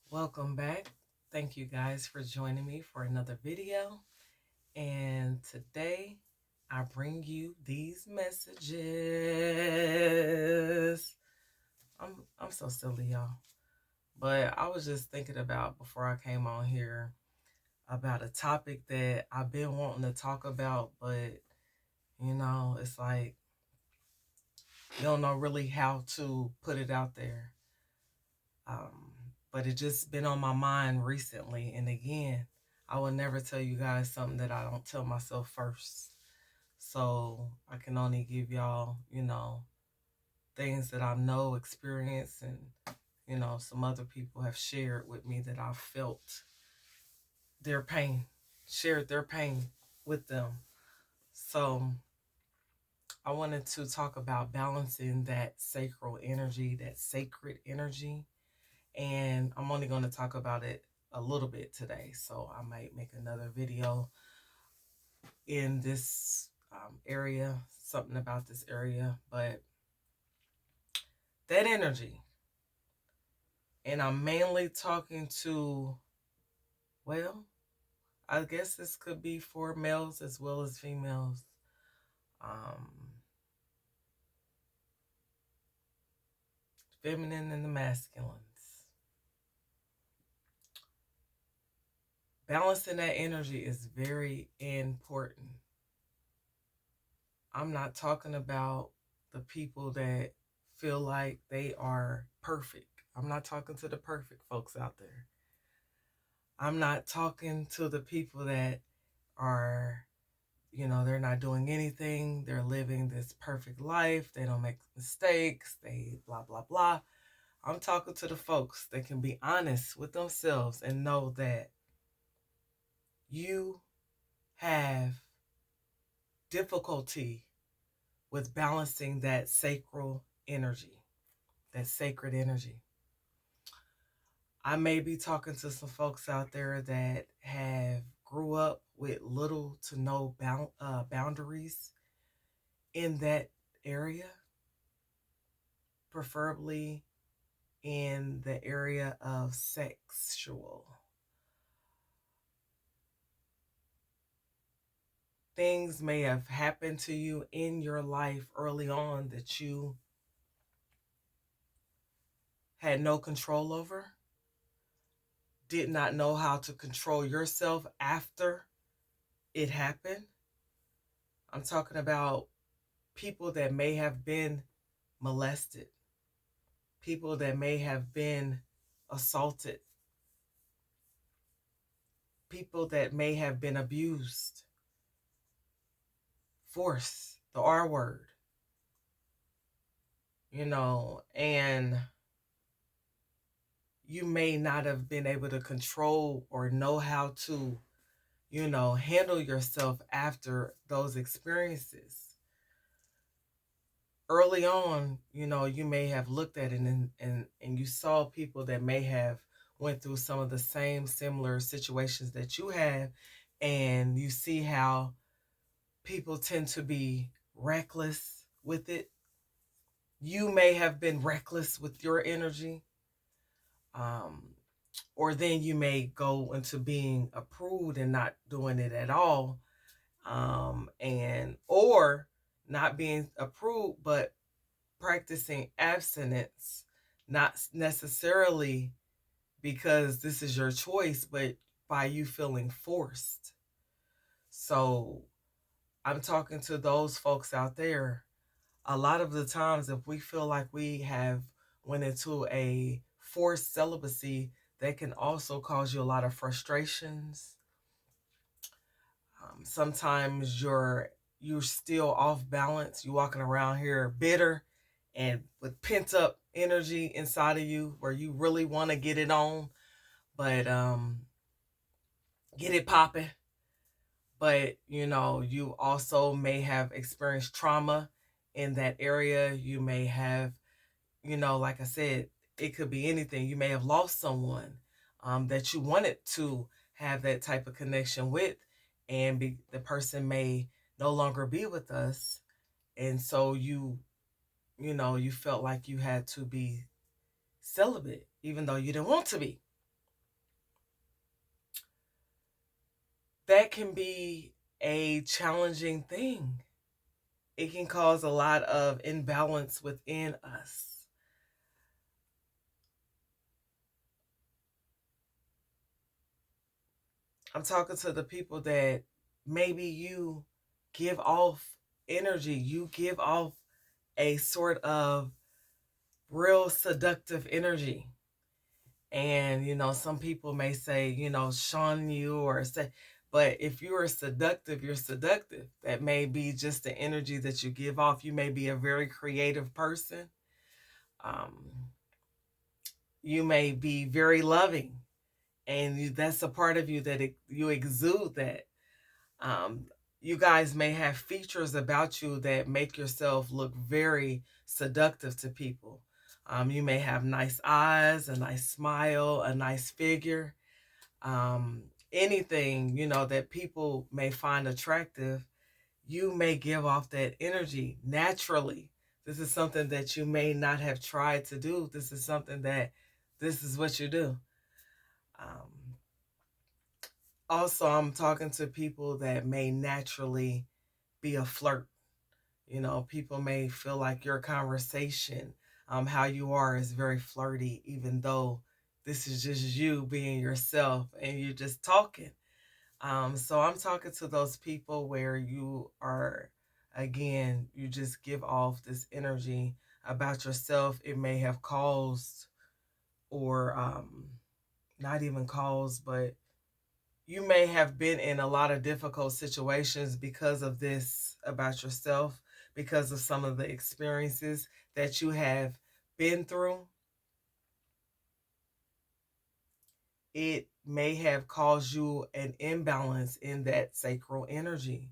Welcome back. Thank you guys for joining me for another video. And today I bring you these messages. I'm so silly, y'all. But I was just thinking about before I came on here about a topic that I've been wanting to talk about, but it's like you don't know really how to put it out there. Um, but it just been on my mind recently. And again, I will never tell you guys something that I don't tell myself first. So I can only give y'all, things that I know, experience, and, some other people have shared with me that I've felt their pain, shared their pain with them. So I wanted to talk about balancing that sacred energy, and I'm only going to talk about it a little bit today. So I might make another video in this area, something about this area, but that energy, and I'm mainly talking to, well, I guess this could be for males as well as females. Um, Feminine and the masculines. Balancing that energy is very important. I'm not talking about the people that feel like they are perfect. I'm not talking to the perfect folks out there. I'm not talking to the people that are, they're not doing anything. They're living this perfect life. They don't make mistakes. They blah, blah, blah. I'm talking to the folks that can be honest with themselves and know that you have difficulty with balancing that sacred energy. I may be talking to some folks out there that have grew up with little to no boundaries in that area, preferably in the area of sexual. Things may have happened to you in your life early on that you had no control over, did not know how to control yourself after it happened. I'm talking about people that may have been molested, people that may have been assaulted, people that may have been abused, force, the R word, and you may not have been able to control or know how to, handle yourself after those experiences. Early on, you may have looked at it and you saw people that may have went through some of the same similar situations that you have, and you see how people tend to be reckless with it. You may have been reckless with your energy, um, or then you may go into being approved and not doing it at all, and or not being approved but practicing abstinence, not necessarily because this is your choice, but by you feeling forced. So I'm talking to those folks out there. A lot of the times, if we feel like we have went into a forced celibacy, that can also cause you a lot of frustrations. Sometimes you're still off balance. You're walking around here bitter and with pent up energy inside of you where you really want to get it on, but get it popping. But you also may have experienced trauma in that area. You may have, like I said, it could be anything. You may have lost someone that you wanted to have that type of connection with, and the person may no longer be with us, and so you felt like you had to be celibate, even though you didn't want to be. can be a challenging thing. It can cause a lot of imbalance within us. I'm talking to the people that maybe you give off energy, you give off a sort of real seductive energy. And, some people may say, shun you or say, but if you are seductive, you're seductive. That may be just the energy that you give off. You may be a very creative person. Um, you may be very loving, and that's a part of you that you exude that. Um, you guys may have features about you that make yourself look very seductive to people. You may have nice eyes, a nice smile, a nice figure, anything, that people may find attractive. You may give off that energy naturally. This is something that you may not have tried to do. This is something that this is what you do. Um, Also, I'm talking to people that may naturally be a flirt. People may feel like your conversation, how you are, is very flirty, even though this is just you being yourself and you're just talking. So I'm talking to those people where you are, again, you just give off this energy about yourself. It may have caused, or not even caused, but you may have been in a lot of difficult situations because of this about yourself, because of some of the experiences that you have been through. It may have caused you an imbalance in that sacral energy.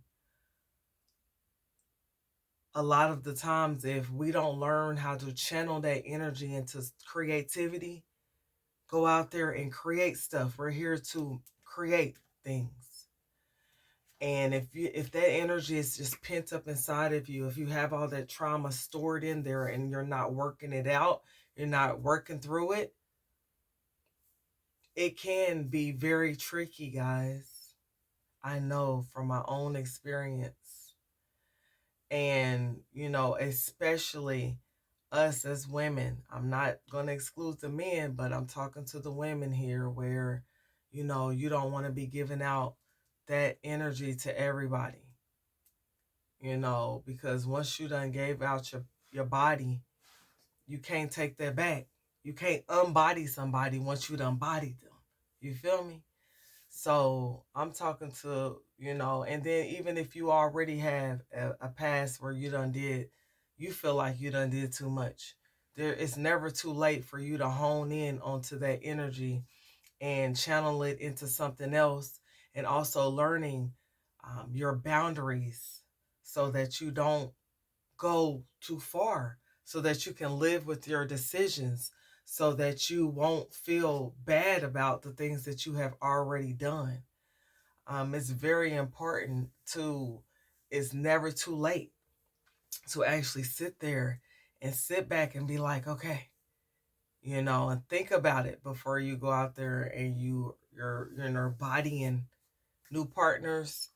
A lot of the times, if we don't learn how to channel that energy into creativity, go out there and create stuff. We're here to create things. And if that energy is just pent up inside of you, if you have all that trauma stored in there and you're not working it out, you're not working through it, it can be very tricky, guys. I know from my own experience. And, especially us as women. I'm not going to exclude the men, but I'm talking to the women here where, you don't want to be giving out that energy to everybody. Because once you done gave out your body, you can't take that back. You can't unbody somebody once you done bodied them. You feel me? So I'm talking to, and then even if you already have a past where you feel like you done did too much. It's never too late for you to hone in onto that energy and channel it into something else, and also learning your boundaries so that you don't go too far, so that you can live with your decisions, so that you won't feel bad about the things that you have already done. It's very important it's never too late to actually sit there and sit back and be like, okay, and think about it before you go out there and you're bodying new partners,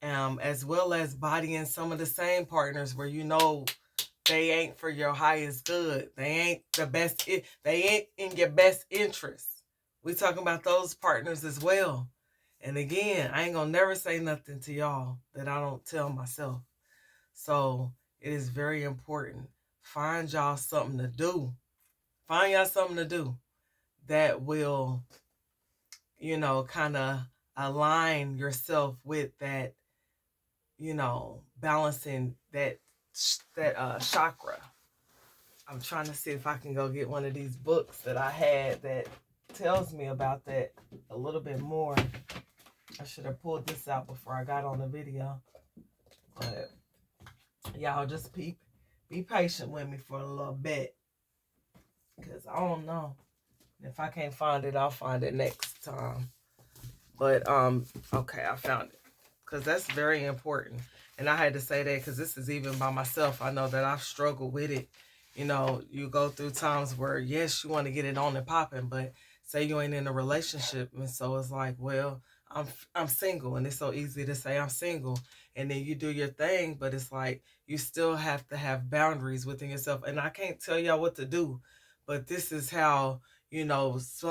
as well as bodying some of the same partners where they ain't for your highest good. They ain't the best. They ain't in your best interest. We talking about those partners as well. And again, I ain't gonna never say nothing to y'all that I don't tell myself. So it is very important. Find y'all something to do. Find y'all something to do that will, kind of align yourself with that, balancing that chakra. I'm trying to see if I can go get one of these books that I had that tells me about that a little bit more. I should have pulled this out before I got on the video. But y'all just be patient with me for a little bit. Because I don't know. If I can't find it, I'll find it next time. But, okay, I found it. Because that's very important. And I had to say that because this is even by myself. I know that I've struggled with it. You go through times where, yes, you want to get it on and popping, but say you ain't in a relationship. And so it's like, well, I'm I'm single, and it's so easy to say I'm single, and then you do your thing, but it's like you still have to have boundaries within yourself. And I can't tell y'all what to do, but this is how,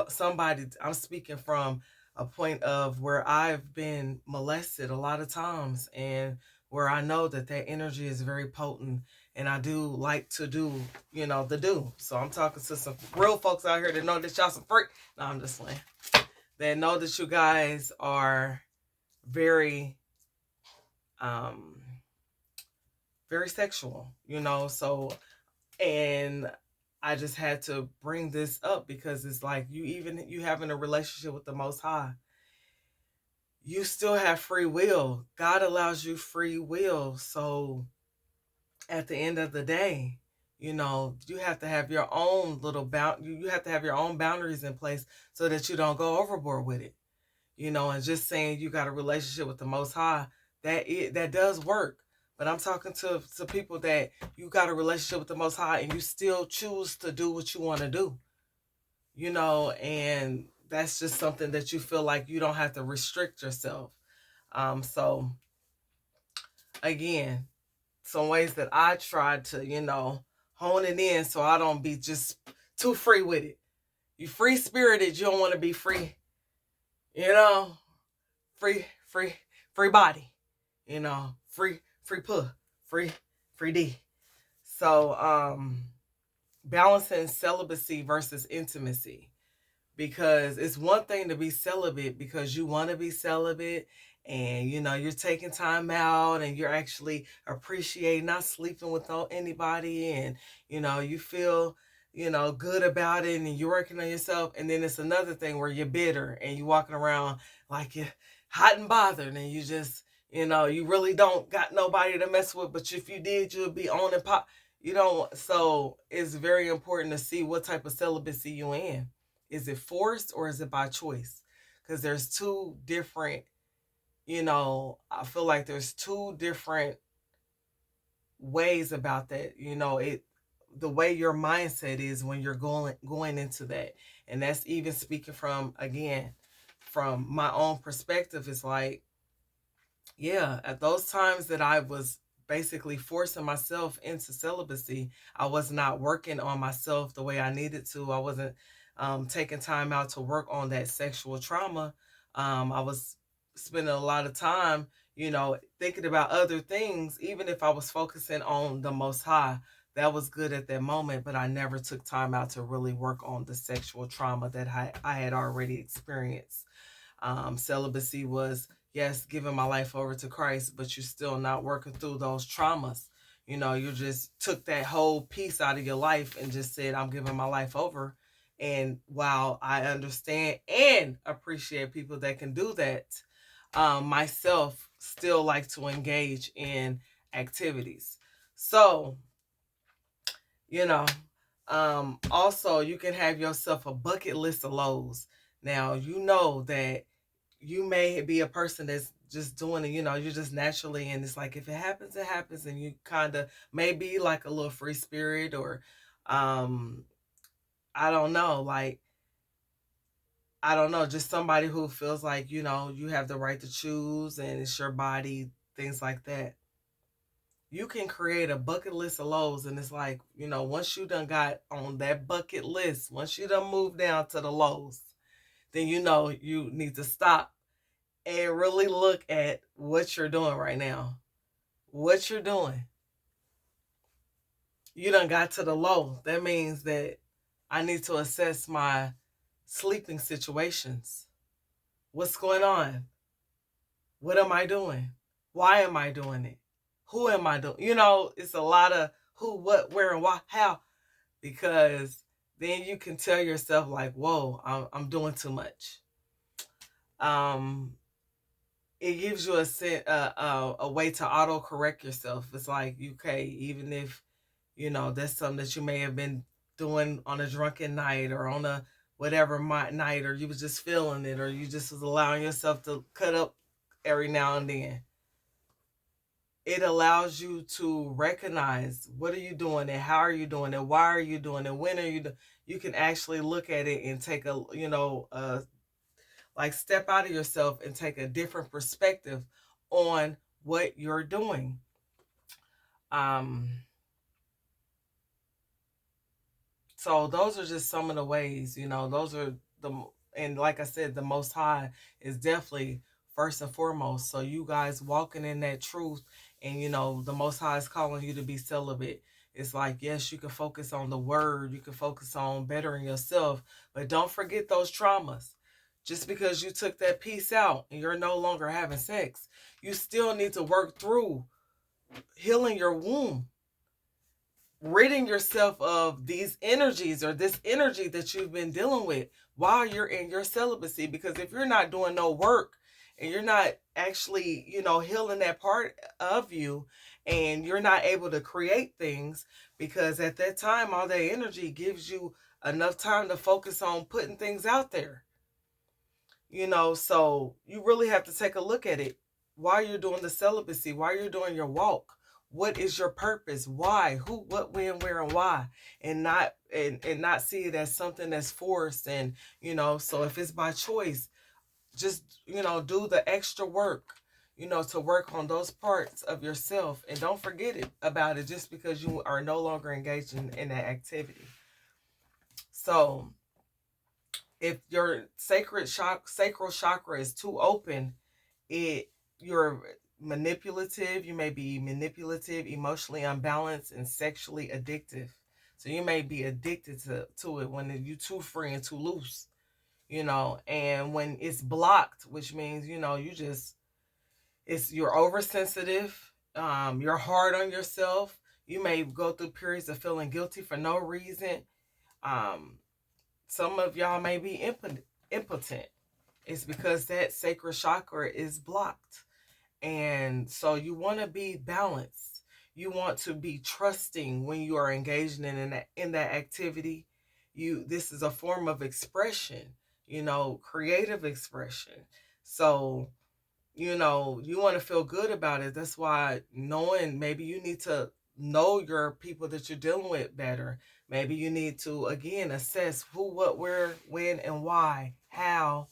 somebody, I'm speaking from a point of where I've been molested a lot of times, and where I know that that energy is very potent, and I do like to do, the do. So I'm talking to some real folks out here that know that y'all some freak. No, I'm just playing. That know that you guys are very um very sexual, so, and I just had to bring this up because it's like, you having a relationship with the Most High, you still have free will. God allows you free will. So at the end of the day, you have to have your own you have to have your own boundaries in place so that you don't go overboard with it. And just saying you got a relationship with the Most High, that does work. But I'm talking to people that you got a relationship with the Most High and you still choose to do what you want to do, and that's just something that you feel like you don't have to restrict yourself. So again, some ways that I try to, hone it in so I don't be just too free with it. You free spirited, you don't want to be free, you know, free, free, free body, free puh, free, free D. So, balancing celibacy versus intimacy, because it's one thing to be celibate because you want to be celibate, and you're taking time out and you're actually appreciating not sleeping with anybody, and you feel good about it, and you're working on yourself. And then it's another thing where you're bitter and you're walking around like you're hot and bothered, and you just you really don't got nobody to mess with, but if you did, you'd be on and pop. So it's very important to see what type of celibacy you in. Is it forced or is it by choice? Because there's two different, I feel like there's two different ways about that. The way your mindset is when you're going into that. And that's even speaking from, again, from my own perspective. It's like, yeah, at those times that I was basically forcing myself into celibacy, I was not working on myself the way I needed to. I wasn't taking time out to work on that sexual trauma. I was spending a lot of time, thinking about other things, even if I was focusing on the Most High. That was good at that moment, but I never took time out to really work on the sexual trauma that I had already experienced. Celibacy was, yes, giving my life over to Christ, but you're still not working through those traumas. You just took that whole piece out of your life and just said, I'm giving my life over. And while I understand and appreciate people that can do that, myself still like to engage in activities. So, you know, also you can have yourself a bucket list of lows. Now, that you may be a person that's just doing it, you're just naturally, and it's like, if it happens, it happens, and you kind of maybe like a little free spirit, or I don't know, like, I don't know, just somebody who feels like, you have the right to choose and it's your body, things like that. You can create a bucket list of lows, and it's like, once you done got on that bucket list, once you done moved down to the lows, then you need to stop and really look at what you're doing right now. What you're doing. You done got to the low. That means that I need to assess my sleeping situations. What's going on? What am I doing? Why am I doing it? Who am I doing? It's a lot of who, what, where, and why, how, because then you can tell yourself like, whoa, I'm doing too much. It gives you a way to auto correct yourself. It's like, okay, even if that's something that you may have been doing on a drunken night or on a whatever night, or you was just feeling it, or you just was allowing yourself to cut up every now and then. It allows you to recognize, what are you doing and how are you doing and why are you doing and when are you you can actually look at it and take a Like, step out of yourself and take a different perspective on what you're doing. Um, so those are just some of the ways, those are and like I said, the Most High is definitely first and foremost. So you guys walking in that truth, and the Most High is calling you to be celibate. It's like, yes, you can focus on the word, you can focus on bettering yourself, but don't forget those traumas. Just because you took that piece out and you're no longer having sex, you still need to work through healing your womb, ridding yourself of these energies or this energy that you've been dealing with while you're in your celibacy. Because if you're not doing no work and you're not actually, healing that part of you, and you're not able to create things, because at that time, all that energy gives you enough time to focus on putting things out there. So you really have to take a look at it while you're doing the celibacy, while you're doing your walk. What is your purpose? Why? Who, what, when, where, and why? And not see it as something that's forced. And so if it's by choice, just do the extra work, to work on those parts of yourself, and don't forget about it just because you are no longer engaged in that activity. So if your sacral chakra is too open, you're manipulative. You may be manipulative, emotionally unbalanced, and sexually addictive. So you may be addicted to it when you're too free and too loose, and when it's blocked, which means, you're oversensitive, you're hard on yourself. You may go through periods of feeling guilty for no reason. Some of y'all may be impotent. It's because that sacral chakra is blocked. And so you want to be balanced. You want to be trusting when you are engaging in that activity. This is a form of expression, creative expression. So, you want to feel good about it. That's why maybe you need to know your people that you're dealing with better. Maybe you need to, again, assess who, what, where, when, and why, how.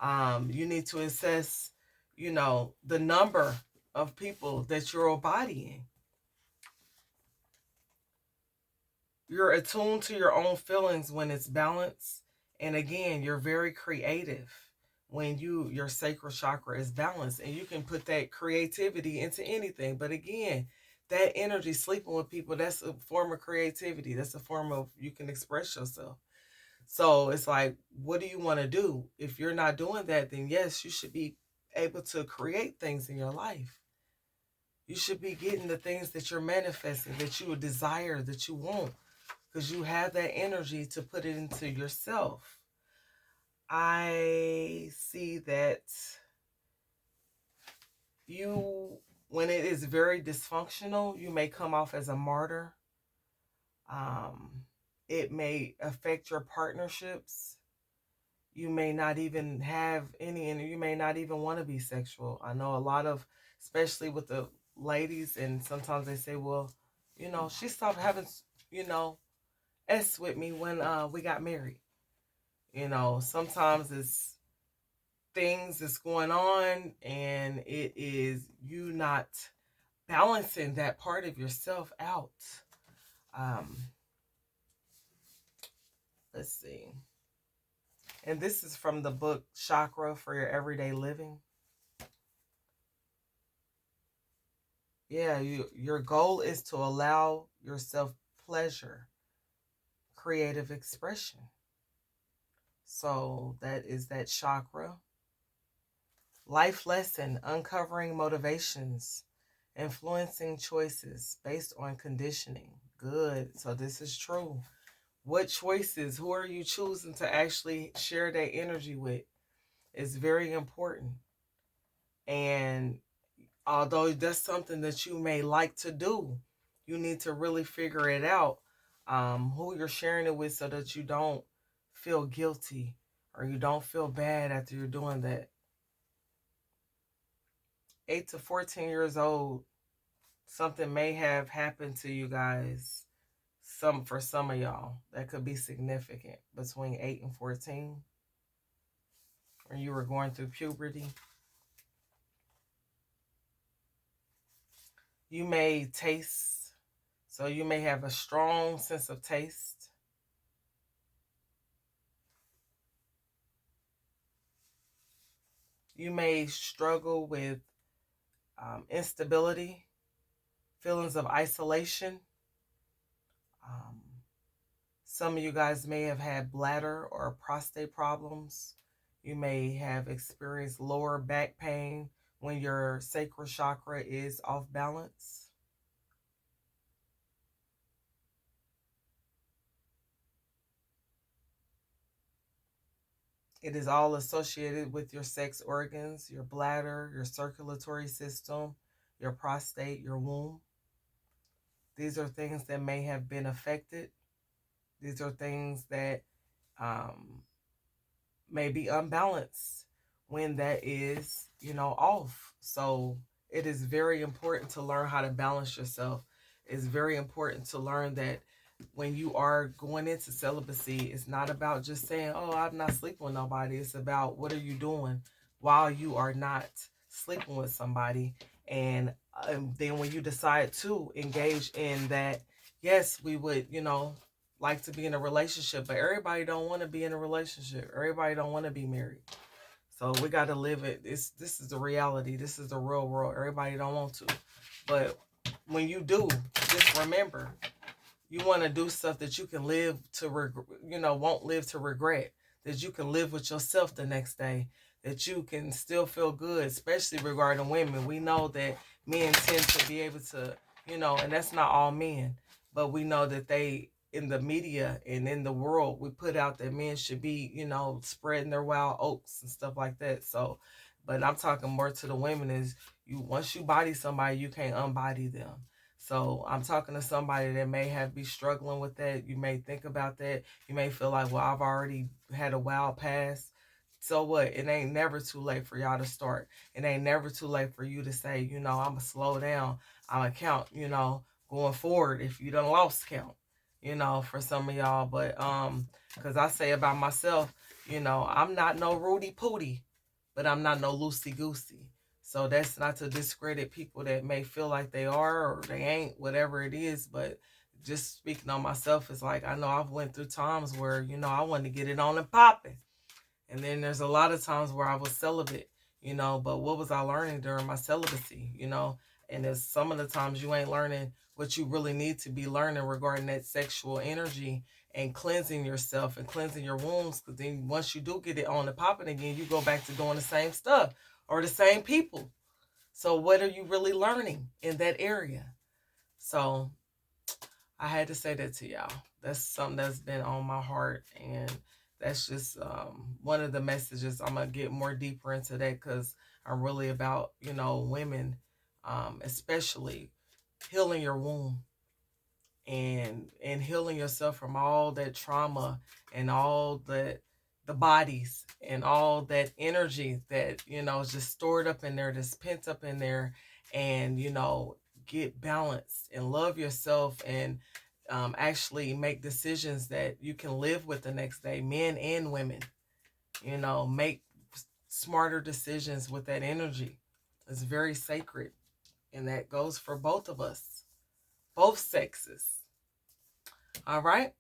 You need to assess, the number of people that you're embodying. You're attuned to your own feelings when it's balanced. And again, you're very creative when your sacral chakra is balanced, and you can put that creativity into anything. But again, that energy, sleeping with people, that's a form of creativity. That's a form of, you can express yourself. So it's like, what do you want to do? If you're not doing that, then yes, you should be able to create things in your life. You should be getting the things that you're manifesting, that you desire, that you want, because you have that energy to put it into yourself. I see that when it is very dysfunctional, you may come off as a martyr. It may affect your partnerships. You may not even have any, and you may not even want to be sexual. I know a lot of, especially with the ladies, and sometimes they say, well, she stopped having, S with me when we got married. Sometimes it's things that's going on, and it is you not balancing that part of yourself out. Let's see. And this is from the book Chakra for Your Everyday Living. Yeah, your goal is to allow yourself pleasure, creative expression. So that is that chakra. Life lesson, uncovering motivations, influencing choices based on conditioning. Good. So this is true. What choices, who are you choosing to actually share that energy with, is very important. And although that's something that you may like to do, you need to really figure it out, who you're sharing it with, so that you don't feel guilty or you don't feel bad after you're doing that. 8 to 14 years old, something may have happened to you guys. For some of y'all, that could be significant between 8 and 14. when you were going through puberty. You may taste, so you may have a strong sense of taste. You may struggle with instability, feelings of isolation. Um, some of you guys may have had bladder or prostate problems. You may have experienced lower back pain when your sacral chakra is off balance. It is all associated with your sex organs, your bladder, your circulatory system, your prostate, your womb. These are things that may have been affected. These are things that um, may be unbalanced when that is, off. So it is very important to learn how to balance yourself. It's very important to learn that when you are going into celibacy, it's not about just saying, oh, I'm not sleeping with nobody. It's about what are you doing while you are not sleeping with somebody. And then when you decide to engage in that, yes, we would, like to be in a relationship, but everybody don't want to be in a relationship. Everybody don't want to be married. So we got to live it. This is the reality. This is the real world. Everybody don't want to. But when you do, just remember, you want to do stuff that you can live to, won't live to regret, that you can live with yourself the next day, that you can still feel good, especially regarding women. We know that men tend to be able to, and that's not all men, but we know that they, in the media and in the world, we put out that men should be, spreading their wild oats and stuff like that. So, but I'm talking more to the women is once you body somebody, you can't unbody them. So I'm talking to somebody that may be struggling with that. You may think about that. You may feel like, well, I've already had a wild past. So what? It ain't never too late for y'all to start. It ain't never too late for you to say, I'm going to slow down. I'm going to count, going forward if you done lost count, for some of y'all. But, because I say about myself, I'm not no Rudy Pooty, but I'm not no loosey goosey. So that's not to discredit people that may feel like they are or they ain't, whatever it is. But just speaking on myself, it's like I know I've went through times where, I wanted to get it on and popping. And then there's a lot of times where I was celibate, but what was I learning during my celibacy, And there's some of the times you ain't learning what you really need to be learning regarding that sexual energy and cleansing yourself and cleansing your wounds. Because then once you do get it on and popping again, you go back to doing the same stuff or the same people. So what are you really learning in that area? So I had to say that to y'all. That's something that's been on my heart, and that's just one of the messages. I'm gonna get more deeper into that because I'm really about women, especially healing your womb and healing yourself from all that trauma and all the bodies and all that energy that is just stored up in there, that's pent up in there, and get balanced and love yourself and actually make decisions that you can live with the next day, men and women. Make smarter decisions with that energy. It's very sacred, and that goes for both of us, both sexes. All right.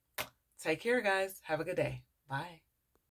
Take care, guys. Have a good day. Bye.